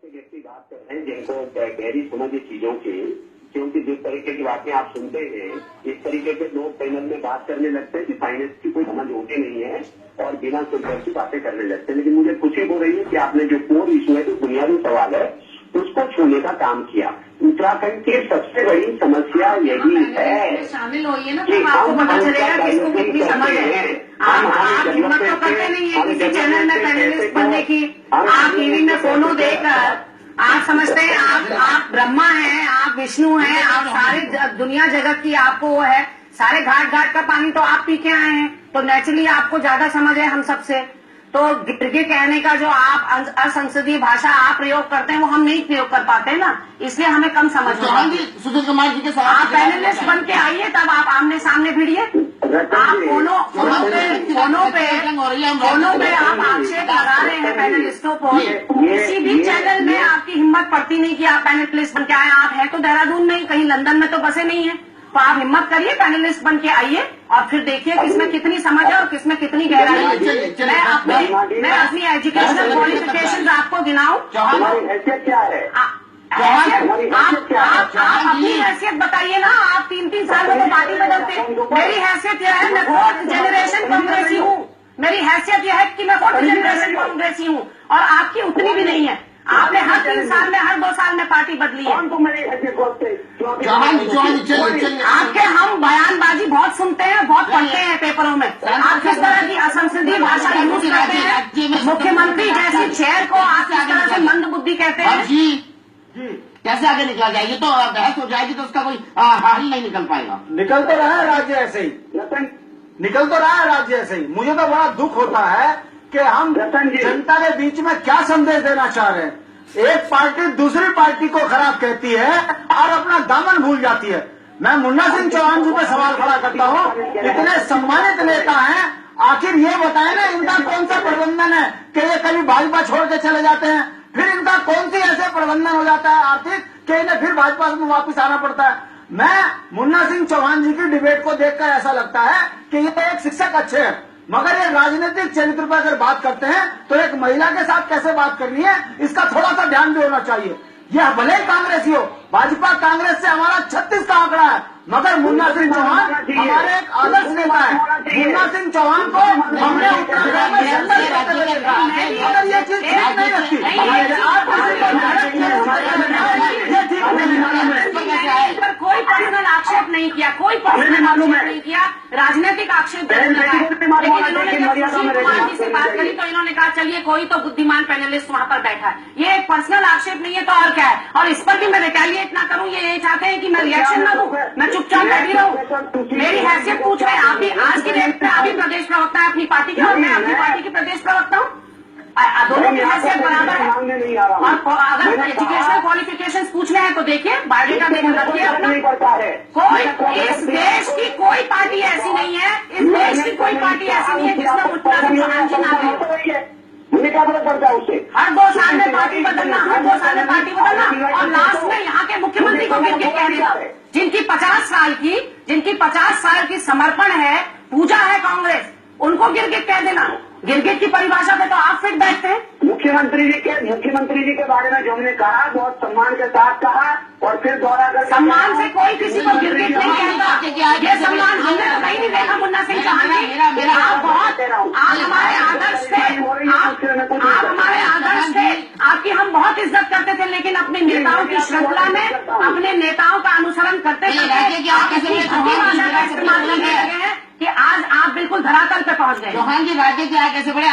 ऐसे व्यक्ति बात कर रहे हैं जिनको गहरी समझ है चीजों की, क्योंकि जिस तरीके की बातें आप सुनते हैं इस तरीके के लोग पैनल में बात करने लगते हैं कि फाइनेंस की कोई समझ होती नहीं है और बिना सुनकर की बातें करने लगते हैं। लेकिन मुझे खुशी हो रही है कि आपने जो कोर इशू है, जो बुनियादी सवाल है, उसको छूने का काम किया। उत्तराखंड की सबसे बड़ी समस्या यही है शामिल होइए ना, कि तो आपको पता चलेगा किसको कितनी समझ है। आप हिम्मत तो करते नहीं है किसी चैनल में पैनलिस्ट बनने की। आप टीवी में फोनो देकर आप समझते हैं आप ब्रह्मा हैं, आप विष्णु हैं, आप सारे दुनिया जगत की आपको वो है। सारे घाट घाट का पानी तो आप पी के आए हैं, तो नेचुरली आपको ज्यादा समझ है हम सबसे। तो गिरगे कहने का जो आप असंसदीय भाषा आप प्रयोग करते हैं वो हम नहीं प्रयोग कर पाते हैं ना, इसलिए हमें कम समझ में आती है। सुशील कुमार जी के साथ आप पैनलिस्ट बन के आइए, तब आप आमने सामने भिड़िए। आप फोनों पे आप आक्षेप लगा रहे हैं पैनलिस्टों को। किसी भी चैनल में आपकी हिम्मत पड़ती नहीं कि आप पैनलिस्ट बन के आए। आप हैं तो देहरादून में, कहीं लंदन में तो बसे नहीं है। तो आप हिम्मत करिए, पैनलिस्ट बन के आइए और फिर देखिए किसमें कितनी समझ है और किसमें कितनी गहराई है। मैं अपनी एजुकेशनल क्वालिफिकेशन आपको गिनाऊं। हैसियत क्या है? आप अपनी हैसियत बताइए ना। आप 3-3 साल में तो पार्टी बदलते हैं। मेरी हैसियत यह है, मैं 4th जनरेशन कांग्रेसी हूँ। मेरी हैसियत यह है कि मैं 4th जनरेशन कांग्रेसी हूँ और आपकी उतनी भी नहीं है। आपने हर 3 साल में, हर 2 साल में पार्टी बदली है। आपके हम बयानबाजी बहुत सुनते हैं, बहुत पढ़ते हैं पेपरों में। आप किस तरह की असंसदीय भाषा यूज करते हैं। मुख्यमंत्री जैसी चेयर को आप किस तरह से मंद बुद्धि कहते हैं। कैसे आगे निकला जाए? ये तो बहस हो जाएगी तो उसका कोई हल नहीं निकल पाएगा। निकल तो रहा है राज्य ऐसे ही, निकल तो रहा है राज्य ऐसे ही। मुझे तो बड़ा दुख होता है कि हम जनता के बीच में क्या संदेश देना चाह रहे हैं। एक पार्टी दूसरी पार्टी को खराब कहती है और अपना दामन भूल जाती है। मैं मुन्ना सिंह चौहान जी पे सवाल खड़ा करता हूँ, इतने सम्मानित नेता हैं, आखिर ये बताए ना इनका कौन सा प्रबंधन है कि ये कभी भाजपा छोड़ के चले जाते हैं, फिर इनका कौन सी ऐसे प्रबंधन हो जाता है आर्थिक कि इन्हें फिर भाजपा में वापस आना पड़ता है। मैं मुन्ना सिंह चौहान जी की डिबेट को देखकर ऐसा लगता है कि ये एक शिक्षक अच्छे हैं, मगर ये राजनीतिक चरित्र पर अगर बात करते हैं तो एक महिला के साथ कैसे बात करनी है इसका थोड़ा सा ध्यान भी होना चाहिए। यह भले ही कांग्रेसी हो, भाजपा कांग्रेस से हमारा 36 का आंकड़ा है, मगर मुन्ना सिंह चौहान हमारे एक आदर्श नेता है। मुन्ना सिंह चौहान को हमने उत्तराखंड में 70 देखा, मगर ये चीज ठीक नहीं लगती। कोई पर्सनल आक्षेप नहीं किया, कोई पर्सनल आक्षेप नहीं किया, राजनीतिक आक्षेप। लेकिन इन्होंने जब सुशील कुमार जी से बात करी तो इन्होंने कहा चलिए कोई तो बुद्धिमान पैनलिस्ट वहां पर बैठा है। ये एक पर्सनल आक्षेप नहीं है तो और क्या है। और इस पर भी मैं रिटेलिएट ना करूं, ये चाहते हैं कि मैं रिएक्शन ना दूं, मैं चुपचाप बैठी रहूं। मेरी हैसियत पूछ रहे हैं। आप भी आज की डेट में आप भी प्रदेश प्रवक्ता है अपनी पार्टी के और मैं अपनी पार्टी की प्रदेश प्रवक्ता हूँ। दोनों की हैसियत बराबर है। और अगर एजुकेशनल क्वालिफिकेशंस पूछने हैं तो देखिए, बायोडेटा देखकर रखिए अपना। कोई इस देश की कोई पार्टी ऐसी नहीं है, इस देश की कोई पार्टी ऐसी नहीं है जिसमें उत्तराखंड चुनाव चुनाव मुझे क्या फर्क पड़ता है उससे? हर 2 साल में पार्टी बदलना, हर 2 साल में पार्टी बदलना और लास्ट में यहाँ के मुख्यमंत्री को गिर के कह देना, जिनकी 50 साल की समर्पण है, पूजा है कांग्रेस, उनको गिर के कह देना। गिरगिट की परिभाषा पे तो आप फिट बैठते हैं। मुख्यमंत्री जी के बारे में जो हमने कहा बहुत सम्मान के साथ कहा और फिर दोहरा कर सम्मान से कोई किसी को गिरगिट नहीं कहता। ये सम्मान हमने तो कहीं नहीं देखा। मुन्ना सिंह चौहान जी, आप हमारे आदर्श थे, आप हमारे आदर्श थे, आपकी हम बहुत इज्जत करते थे, लेकिन अपने नेताओं की श्रृंखला में अपने नेताओं का अनुसरण करते भाषा का इस्तेमाल करने लगे हैं कि आज आप बिल्कुल धरातल पे पहुंच गए। चौहान जी राज्य के आगे कैसे बढ़े?